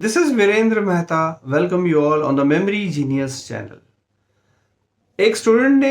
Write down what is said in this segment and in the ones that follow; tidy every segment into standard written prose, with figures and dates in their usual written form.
This is Virendra Mehta. Welcome you all on the Memory Genius channel. एक student ने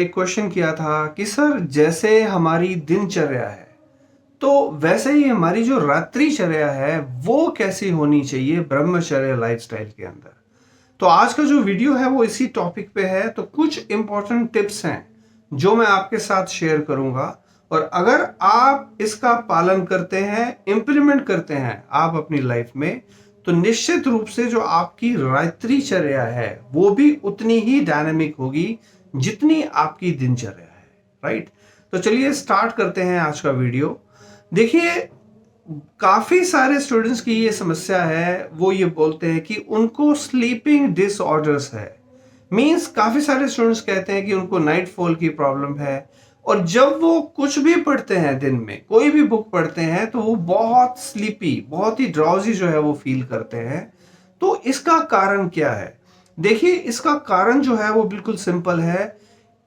एक question किया था कि सर जैसे हमारी दिनचर्या है तो वैसे ही हमारी जो रात्रिचर्या है वो कैसी होनी चाहिए ब्रह्मचर्य लाइफस्टाइल के अंदर। तो आज का जो वीडियो है वो इसी टॉपिक पे है। तो कुछ इंपॉर्टेंट टिप्स हैं जो मैं आपके साथ शेयर करूंगा और अगर आप इसका पालन करते हैं, इंप्लीमेंट करते हैं आप अपनी लाइफ में, तो निश्चित रूप से जो आपकी रात्रिचर्या है वो भी उतनी ही डायनामिक होगी जितनी आपकी दिनचर्या है। राइट। तो चलिए स्टार्ट करते हैं आज का वीडियो। देखिए, काफी सारे स्टूडेंट्स की ये समस्या है, वो ये बोलते हैं कि उनको स्लीपिंग डिसऑर्डर्स है। मींस काफी सारे स्टूडेंट्स कहते हैं कि उनको नाइट फॉल की प्रॉब्लम है और जब वो कुछ भी पढ़ते हैं, दिन में कोई भी बुक पढ़ते हैं, तो वो बहुत स्लीपी, बहुत ही ड्राउजी जो है वो फील करते हैं। तो इसका कारण क्या है? देखिए, इसका कारण जो है वो बिल्कुल सिंपल है।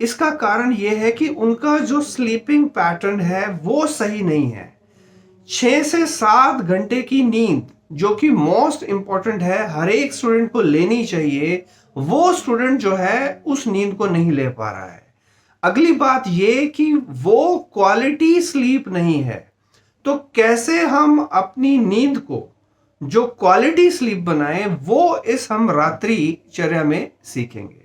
इसका कारण ये है कि उनका जो स्लीपिंग पैटर्न है वो सही नहीं है। 6 से 7 घंटे की नींद जो कि मोस्ट इंपॉर्टेंट है, हर एक स्टूडेंट को लेनी चाहिए, वो स्टूडेंट जो है उस नींद को नहीं ले पा रहा है। अगली बात ये कि वो क्वालिटी स्लीप नहीं है। तो कैसे हम अपनी नींद को जो क्वालिटी स्लीप बनाएं वो इस हम रात्रिचर्या में सीखेंगे।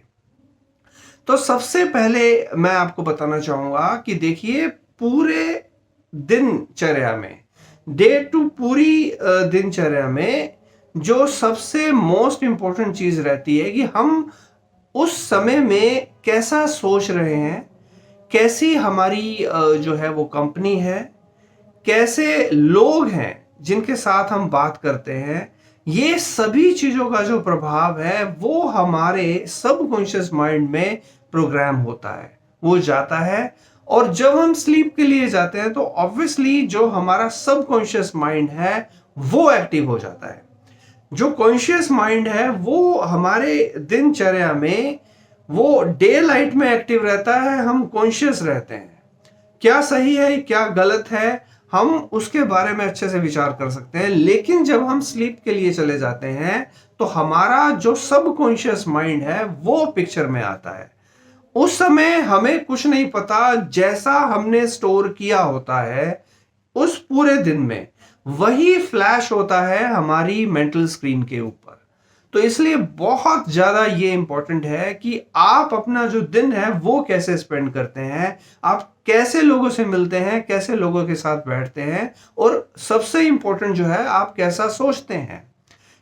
तो सबसे पहले मैं आपको बताना चाहूंगा कि देखिए, पूरे दिनचर्या में, डे टू पूरी दिनचर्या में जो सबसे मोस्ट इंपॉर्टेंट चीज रहती है कि हम उस समय में कैसा सोच रहे हैं, कैसी हमारी जो है वो कंपनी है, कैसे लोग हैं जिनके साथ हम बात करते हैं, ये सभी चीजों का जो प्रभाव है वो हमारे सबकॉन्शियस माइंड में प्रोग्राम होता है, वो जाता है। और जब हम स्लीप के लिए जाते हैं तो ऑब्वियसली जो हमारा सबकॉन्शियस माइंड है वो एक्टिव हो जाता है। जो कॉन्शियस माइंड है वो हमारे दिनचर्या में वो डे लाइट में एक्टिव रहता है, हम कॉन्शियस रहते हैं। क्या सही है क्या गलत है हम उसके बारे में अच्छे से विचार कर सकते हैं, लेकिन जब हम स्लीप के लिए चले जाते हैं तो हमारा जो सबकॉन्शियस माइंड है वो पिक्चर में आता है। उस समय हमें कुछ नहीं पता, जैसा हमने स्टोर किया होता है उस पूरे दिन में वही फ्लैश होता है हमारी मेंटल स्क्रीन के ऊपर। तो इसलिए बहुत ज्यादा ये इंपॉर्टेंट है कि आप अपना जो दिन है वो कैसे स्पेंड करते हैं, आप कैसे लोगों से मिलते हैं, कैसे लोगों के साथ बैठते हैं, और सबसे इंपॉर्टेंट जो है आप कैसा सोचते हैं।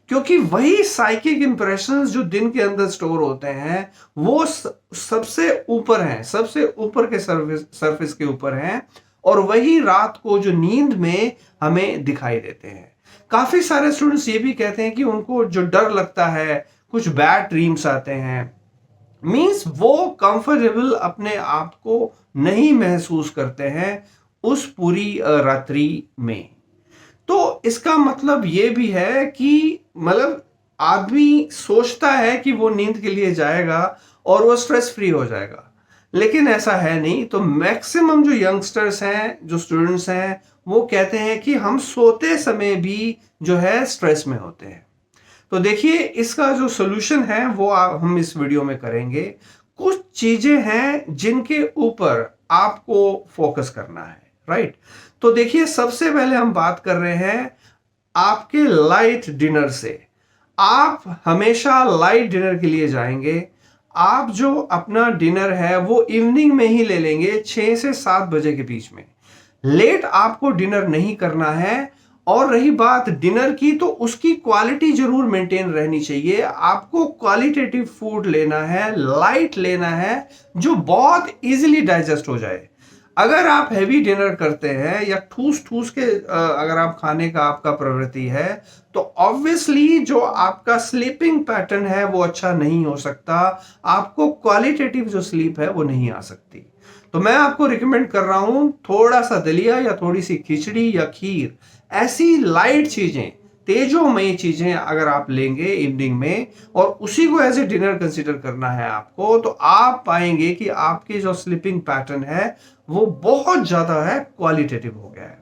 क्योंकि वही साइकिक इंप्रेशंस जो दिन के अंदर स्टोर होते हैं वो सबसे ऊपर हैं, सबसे ऊपर के सरफेस के ऊपर हैं, और वही रात को जो नींद में हमें दिखाई देते हैं। काफी सारे स्टूडेंट्स ये भी कहते हैं कि उनको जो डर लगता है, कुछ बैड ड्रीम्स आते हैं, मींस वो कंफर्टेबल अपने आप को नहीं महसूस करते हैं उस पूरी रात्रि में। तो इसका मतलब ये भी है कि मतलब आदमी सोचता है कि वो नींद के लिए जाएगा और वो स्ट्रेस फ्री हो जाएगा, लेकिन ऐसा है नहीं। तो मैक्सिमम जो यंगस्टर्स हैं, जो स्टूडेंट्स हैं, वो कहते हैं कि हम सोते समय भी जो है स्ट्रेस में होते हैं। तो देखिए, इसका जो सोल्यूशन है वो हम इस वीडियो में करेंगे। कुछ चीजें हैं जिनके ऊपर आपको फोकस करना है। राइट। तो देखिए, सबसे पहले हम बात कर रहे हैं आपके लाइट डिनर से। आप हमेशा लाइट डिनर के लिए जाएंगे। आप जो अपना डिनर है वो इवनिंग में ही ले लेंगे, 6 से 7 बजे के बीच में। लेट आपको डिनर नहीं करना है। और रही बात डिनर की, तो उसकी क्वालिटी जरूर मेंटेन रहनी चाहिए। आपको क्वालिटेटिव फूड लेना है, लाइट लेना है, जो बहुत इजीली डाइजेस्ट हो जाए। अगर आप हैवी डिनर करते हैं या ठूस ठूस के अगर आप खाने का आपका प्रवृत्ति है, तो ऑब्वियसली जो आपका स्लीपिंग पैटर्न है वो अच्छा नहीं हो सकता। आपको क्वालिटेटिव जो स्लीप है वो नहीं आ सकती। तो मैं आपको रिकमेंड कर रहा हूं थोड़ा सा दलिया या थोड़ी सी खिचड़ी या खीर, ऐसी लाइट चीजें, तेजोमयी चीजें अगर आप लेंगे इवनिंग में और उसी को एज ए डिनर कंसीडर करना है आपको, तो आप पाएंगे कि आपके जो स्लीपिंग पैटर्न है वो बहुत ज्यादा है क्वालिटेटिव हो गया है।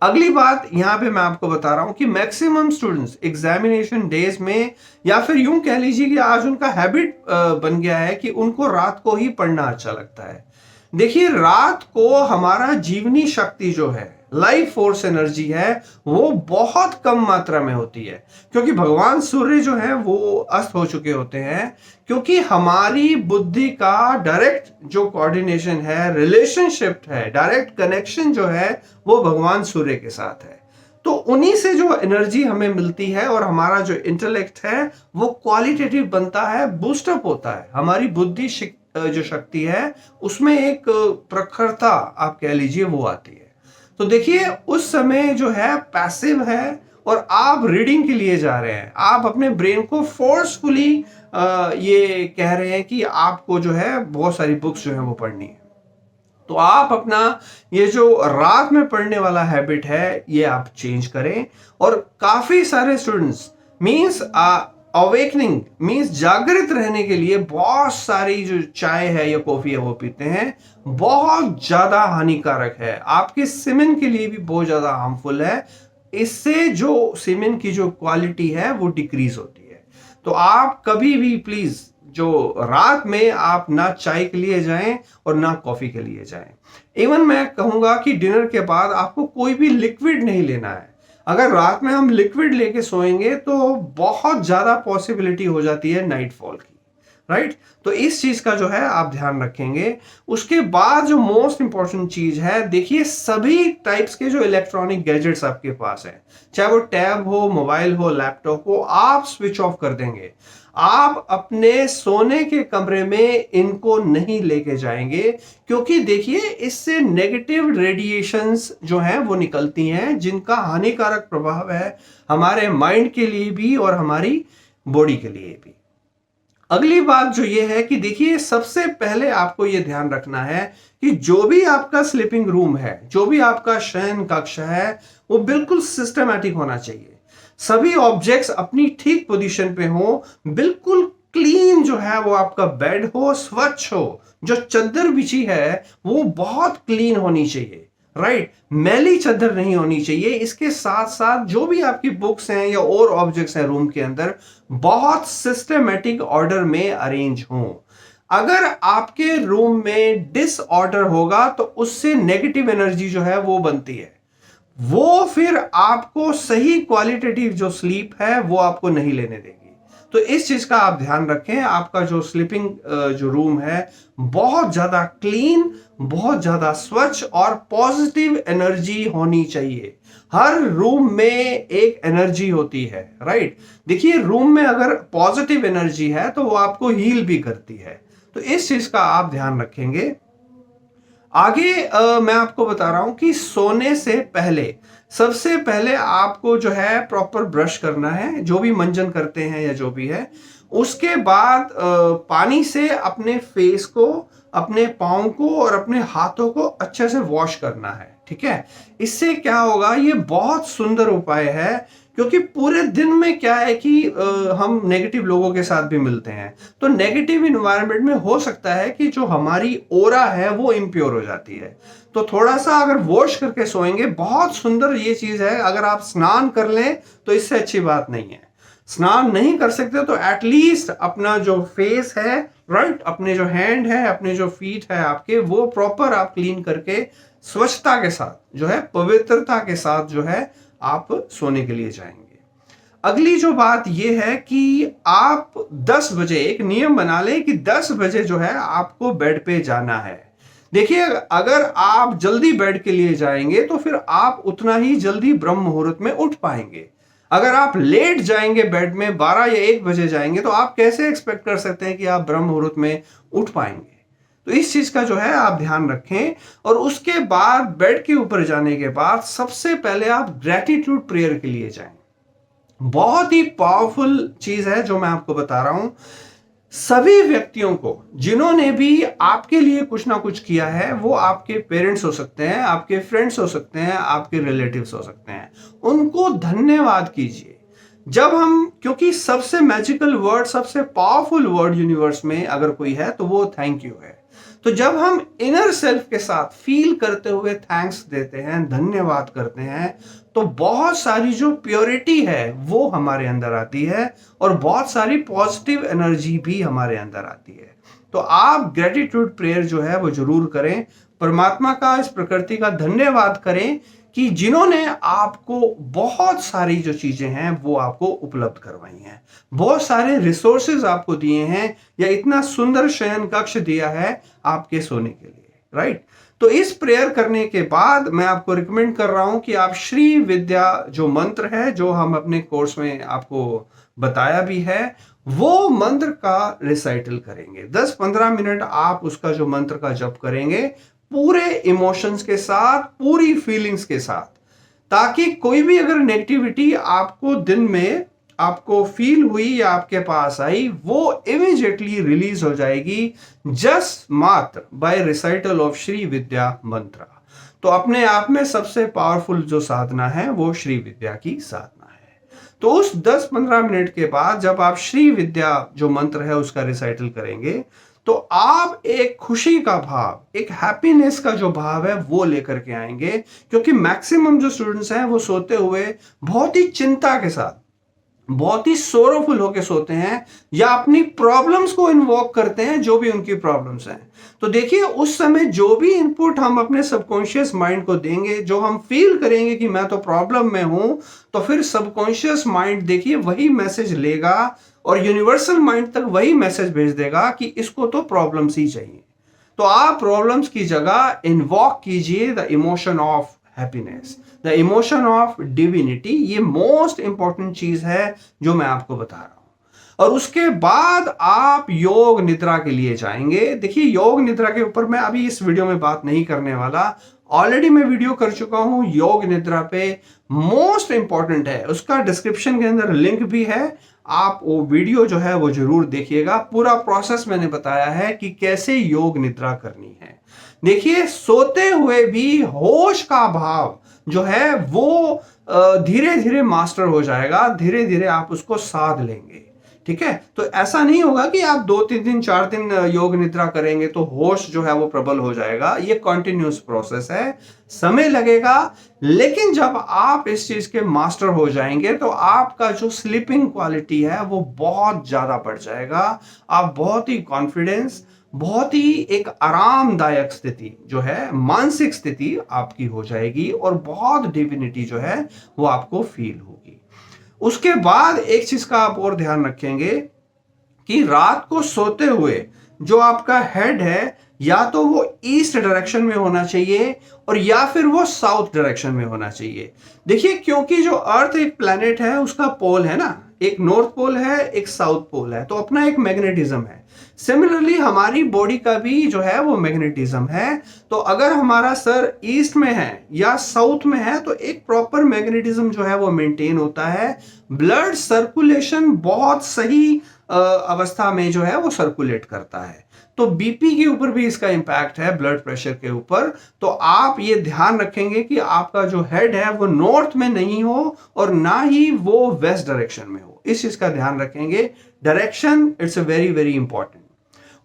अगली बात यहाँ पे मैं आपको बता रहा हूँ कि मैक्सिमम स्टूडेंट्स एग्जामिनेशन डेज में या फिर यूं कह लीजिए कि आज उनका हैबिट बन गया है कि उनको रात को ही पढ़ना अच्छा लगता है। देखिए, रात को हमारा जीवनी शक्ति जो है, लाइफ फोर्स एनर्जी है, वो बहुत कम मात्रा में होती है, क्योंकि भगवान सूर्य जो है वो अस्त हो चुके होते हैं। क्योंकि हमारी बुद्धि का डायरेक्ट जो कोऑर्डिनेशन है, रिलेशनशिप है, डायरेक्ट कनेक्शन जो है वो भगवान सूर्य के साथ है। तो उन्हीं से जो एनर्जी हमें मिलती है और हमारा जो इंटेलेक्ट है वो क्वालिटेटिव बनता है, बूस्टअप होता है। हमारी बुद्धि जो शक्ति है उसमें एक प्रखरता आप कह लीजिए वो आती है। तो देखिए, उस समय जो है पैसिव है और आप रीडिंग के लिए जा रहे हैं, आप अपने ब्रेन को फोर्सफुली ये कह रहे हैं कि आपको जो है बहुत सारी बुक्स जो है वो पढ़नी है। तो आप अपना ये जो रात में पढ़ने वाला हैबिट है ये आप चेंज करें। और काफी सारे स्टूडेंट्स मींस अवेकनिंग मींस जागृत रहने के लिए बहुत सारी जो चाय है या कॉफी है वो पीते हैं, बहुत ज्यादा हानिकारक है, आपके सीमेन के लिए भी बहुत ज्यादा हार्मफुल है। इससे जो सीमेन की जो क्वालिटी है वो डिक्रीज होती है। तो आप कभी भी प्लीज जो रात में आप ना चाय के लिए जाएं और ना कॉफी के लिए जाएं। इवन मैं कहूंगा कि डिनर के बाद आपको कोई भी लिक्विड नहीं लेना है। अगर रात में हम लिक्विड लेके सोएंगे तो बहुत ज्यादा पॉसिबिलिटी हो जाती है नाइटफॉल की, राइट। तो इस चीज का जो है आप ध्यान रखेंगे। उसके बाद जो मोस्ट इंपॉर्टेंट चीज है, देखिए सभी टाइप्स के जो इलेक्ट्रॉनिक गैजेट्स आपके पास है, चाहे वो टैब हो, मोबाइल हो, लैपटॉप हो, आप स्विच ऑफ कर देंगे। आप अपने सोने के कमरे में इनको नहीं लेके जाएंगे, क्योंकि देखिए इससे नेगेटिव रेडिएशंस जो हैं वो निकलती हैं, जिनका हानिकारक प्रभाव है हमारे माइंड के लिए भी और हमारी बॉडी के लिए भी। अगली बात जो ये है कि देखिए सबसे पहले आपको ये ध्यान रखना है कि जो भी आपका स्लीपिंग रूम है, जो भी आपका शयन कक्ष है, वो बिल्कुल सिस्टमैटिक होना चाहिए। सभी ऑब्जेक्ट्स अपनी ठीक पोजीशन पे हो, बिल्कुल क्लीन जो है वो आपका बेड हो, स्वच्छ हो, जो चादर बिछी है वो बहुत क्लीन होनी चाहिए, राइट। मैली चादर नहीं होनी चाहिए। इसके साथ साथ जो भी आपकी बुक्स हैं या और ऑब्जेक्ट्स हैं रूम के अंदर, बहुत सिस्टमैटिक ऑर्डर में अरेंज हों। अगर आपके रूम में डिसऑर्डर होगा तो उससे नेगेटिव एनर्जी जो है वो बनती है, वो फिर आपको सही क्वालिटेटिव जो स्लीप है वो आपको नहीं लेने देगी। तो इस चीज का आप ध्यान रखें। आपका जो स्लीपिंग जो रूम है बहुत ज्यादा क्लीन, बहुत ज्यादा स्वच्छ और पॉजिटिव एनर्जी होनी चाहिए। हर रूम में एक एनर्जी होती है, राइट। देखिए रूम में अगर पॉजिटिव एनर्जी है तो वो आपको हील भी करती है। तो इस चीज का आप ध्यान रखेंगे। आगे मैं आपको बता रहा हूं कि सोने से पहले सबसे पहले आपको जो है प्रॉपर ब्रश करना है, जो भी मंजन करते हैं या जो भी है। उसके बाद पानी से अपने फेस को, अपने पाँव को और अपने हाथों को अच्छे से वॉश करना है, ठीक है। इससे क्या होगा, ये बहुत सुंदर उपाय है, क्योंकि पूरे दिन में क्या है कि हम नेगेटिव लोगों के साथ भी मिलते हैं। तो नेगेटिव इन्वायरमेंट में हो सकता है कि जो हमारी ओरा है वो इम्प्योर हो जाती है। तो थोड़ा सा अगर वॉश करके सोएंगे, बहुत सुंदर ये चीज है। अगर आप स्नान कर लें तो इससे अच्छी बात नहीं है। स्नान नहीं कर सकते तो एटलीस्ट अपना जो फेस है, राइट, अपने जो हैंड है, अपने जो फीट है आपके, वो प्रॉपर आप क्लीन करके स्वच्छता के साथ जो है, पवित्रता के साथ जो है आप सोने के लिए जाएंगे। अगली जो बात यह है कि आप 10 बजे एक नियम बना लें कि 10 बजे जो है आपको बेड पे जाना है। देखिए अगर आप जल्दी बेड के लिए जाएंगे तो फिर आप उतना ही जल्दी ब्रह्म मुहूर्त में उठ पाएंगे। अगर आप लेट जाएंगे बेड में, 12 या 1 बजे जाएंगे, तो आप कैसे एक्सपेक्ट कर सकते हैं कि आप ब्रह्म मुहूर्त में उठ पाएंगे। तो इस चीज का जो है आप ध्यान रखें। और उसके बाद बेड के ऊपर जाने के बाद सबसे पहले आप ग्रेटिट्यूड प्रेयर के लिए जाएं। बहुत ही पावरफुल चीज है जो मैं आपको बता रहा हूं। सभी व्यक्तियों को जिन्होंने भी आपके लिए कुछ ना कुछ किया है, वो आपके पेरेंट्स हो सकते हैं, आपके फ्रेंड्स हो सकते हैं, आपके रिलेटिव्स हो सकते हैं, उनको धन्यवाद कीजिए। जब हम, क्योंकि सबसे मैजिकल वर्ड, सबसे पावरफुल वर्ड यूनिवर्स में अगर कोई है तो वो थैंक यू है। तो जब हम इनर सेल्फ के साथ फील करते हुए थैंक्स देते हैं, धन्यवाद करते हैं, तो बहुत सारी जो प्योरिटी है वो हमारे अंदर आती है और बहुत सारी पॉजिटिव एनर्जी भी हमारे अंदर आती है। तो आप ग्रेटिट्यूड प्रेयर जो है वो जरूर करें, परमात्मा का, इस प्रकृति का धन्यवाद करें कि जिन्होंने आपको बहुत सारी जो चीजें हैं वो आपको उपलब्ध करवाई हैं, बहुत सारे रिसोर्सेज आपको दिए हैं, या इतना सुंदर शयन कक्ष दिया है आपके सोने के लिए, राइट। तो इस प्रेयर करने के बाद मैं आपको रिकमेंड कर रहा हूं कि आप श्री विद्या जो मंत्र है, जो हम अपने कोर्स में आपको बताया भी है, वो मंत्र का रिसाइटल करेंगे। 10-15 मिनट आप उसका जो मंत्र का जप करेंगे पूरे इमोशंस के साथ, पूरी फीलिंग्स के साथ, ताकि कोई भी अगर नेगेटिविटी आपको दिन में आपको फील हुई या आपके पास आई, वो इमीडिएटली रिलीज हो जाएगी जस्ट मात्र बाय रिसाइटल ऑफ श्री विद्या मंत्र। तो अपने आप में सबसे पावरफुल जो साधना है वो श्री विद्या की साधना है। तो उस 10-15 मिनट के बाद जब आप श्री विद्या जो मंत्र है उसका रिसाइटल करेंगे, तो आप एक खुशी का भाव, एक हैप्पीनेस का जो भाव है वो लेकर के आएंगे। क्योंकि मैक्सिमम जो स्टूडेंट्स हैं वो सोते हुए बहुत ही चिंता के साथ, बहुत ही सोरोफुल होके सोते हैं, या अपनी प्रॉब्लम्स को इन्वॉक करते हैं, जो भी उनकी प्रॉब्लम्स हैं। तो देखिए, उस समय जो भी इनपुट हम अपने सबकॉन्शियस माइंड को देंगे, जो हम फील करेंगे कि मैं तो प्रॉब्लम में हूं, तो फिर सबकॉन्शियस माइंड देखिए वही मैसेज लेगा और यूनिवर्सल माइंड तक वही मैसेज भेज देगा कि इसको तो प्रॉब्लम्स ही चाहिए। तो आप प्रॉब्लम्स की जगह इन्वॉक कीजिए the emotion of happiness, the emotion of divinity. ये मोस्ट इंपॉर्टेंट चीज है जो मैं आपको बता रहा हूं। और उसके बाद आप योग निद्रा के लिए जाएंगे। देखिए, योग निद्रा के ऊपर मैं अभी इस वीडियो में बात नहीं करने वाला, ऑलरेडी मैं वीडियो कर चुका हूं योग निद्रा पे, मोस्ट इंपॉर्टेंट है। उसका डिस्क्रिप्शन के अंदर लिंक भी है, आप वो वीडियो जो है वो जरूर देखिएगा। पूरा प्रोसेस मैंने बताया है कि कैसे योग निद्रा करनी है। देखिए, सोते हुए भी होश का भाव जो है वो धीरे धीरे मास्टर हो जाएगा, धीरे धीरे आप उसको साध लेंगे, ठीक है। तो ऐसा नहीं होगा कि आप 2-3 दिन 4 दिन योग निद्रा करेंगे तो होश जो है वो प्रबल हो जाएगा। ये कॉन्टिन्यूस प्रोसेस है, समय लगेगा, लेकिन जब आप इस चीज के मास्टर हो जाएंगे तो आपका जो स्लीपिंग क्वालिटी है वो बहुत ज्यादा बढ़ जाएगा। आप बहुत ही कॉन्फिडेंस, बहुत ही एक आरामदायक स्थिति जो है, मानसिक स्थिति आपकी हो जाएगी और बहुत डिविनिटी जो है वो आपको फील होगी। उसके बाद एक चीज का आप और ध्यान रखेंगे कि रात को सोते हुए जो आपका हेड है, या तो वो ईस्ट डायरेक्शन में होना चाहिए और या फिर वो साउथ डायरेक्शन में होना चाहिए। देखिए, क्योंकि जो अर्थ एक प्लैनेट है उसका पोल है ना, एक नॉर्थ पोल है, एक साउथ पोल है, तो अपना एक मैग्नेटिज्म है। सिमिलरली हमारी बॉडी का भी जो है वो मैग्नेटिज्म है। तो अगर हमारा सर ईस्ट में है या साउथ में है तो एक प्रॉपर मैग्नेटिज्म जो है वो मेंटेन होता है। ब्लड सर्कुलेशन बहुत सही अवस्था में जो है वो सर्कुलेट करता है। तो बीपी के ऊपर भी इसका इंपैक्ट है, ब्लड प्रेशर के ऊपर। तो आप ये ध्यान रखेंगे कि आपका जो हेड है वो नॉर्थ में नहीं हो और ना ही वो वेस्ट डायरेक्शन में हो। इस चीज का ध्यान रखेंगे। Direction it's a very very important.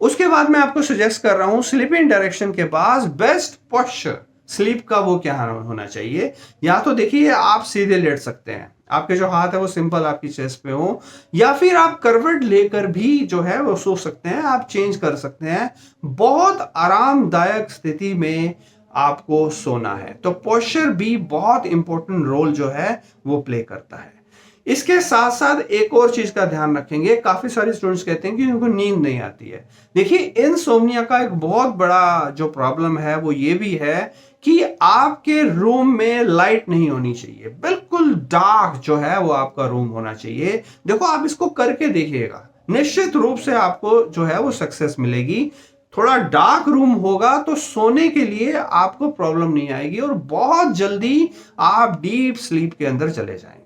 उसके बाद मैं आपको सजेस्ट कर रहा हूं स्लीपिंग डायरेक्शन के बाद बेस्ट पोस्चर स्लीप का वो क्या होना चाहिए। या तो देखिए, आप सीधे लेट सकते हैं, आपके जो हाथ है वो सिंपल आपकी चेस्ट पे हो, या फिर आप करवट लेकर भी जो है वो सो सकते हैं, आप चेंज कर सकते हैं। बहुत आरामदायक स्थिति में आपको सोना है। तो पोस्चर भी बहुत इंपॉर्टेंट रोल जो है वो प्ले करता है। इसके साथ साथ एक और चीज का ध्यान रखेंगे। काफी सारे स्टूडेंट्स कहते हैं कि उनको नींद नहीं आती है। देखिए, इनसोम्निया का एक बहुत बड़ा जो प्रॉब्लम है वो ये भी है कि आपके रूम में लाइट नहीं होनी चाहिए, बिल्कुल डार्क जो है वो आपका रूम होना चाहिए। देखो, आप इसको करके देखिएगा, निश्चित रूप से आपको जो है वो सक्सेस मिलेगी। थोड़ा डार्क रूम होगा तो सोने के लिए आपको प्रॉब्लम नहीं आएगी और बहुत जल्दी आप डीप स्लीप के अंदर चले जाएंगे,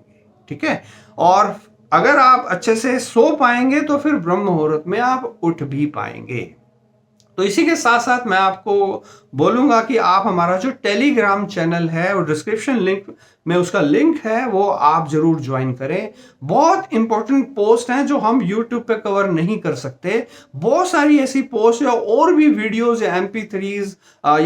ठीक है। और अगर आप अच्छे से सो पाएंगे तो फिर ब्रह्म मुहूर्त में आप उठ भी पाएंगे। तो इसी के साथ साथ मैं आपको बोलूँगा कि आप हमारा जो टेलीग्राम चैनल है और डिस्क्रिप्शन लिंक में उसका लिंक है वो आप ज़रूर ज्वाइन करें। बहुत इंपॉर्टेंट पोस्ट हैं जो हम यूट्यूब पे कवर नहीं कर सकते। बहुत सारी ऐसी पोस्ट या और भी वीडियोस या MP3s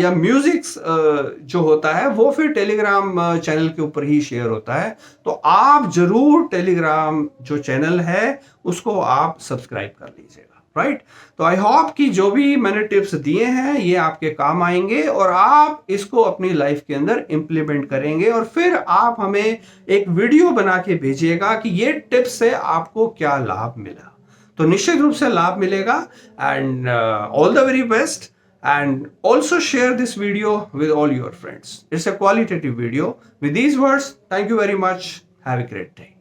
या म्यूजिक्स जो होता है वो फिर टेलीग्राम चैनल के ऊपर ही शेयर होता है। तो आप ज़रूर टेलीग्राम जो चैनल है उसको आप सब्सक्राइब कर लीजिएगा, राइट। तो आई होप कि जो भी मैंने टिप्स दिए हैं ये आपके काम आएंगे और आप इसको अपनी लाइफ के अंदर इंप्लीमेंट करेंगे और फिर आप हमें एक वीडियो बना के भेजिएगा कि ये टिप्स से आपको क्या लाभ मिला। तो निश्चित रूप से लाभ मिलेगा। And all the very best and also share this video with all your friends. It's a qualitative video. With these words, thank you very much. Have a great day.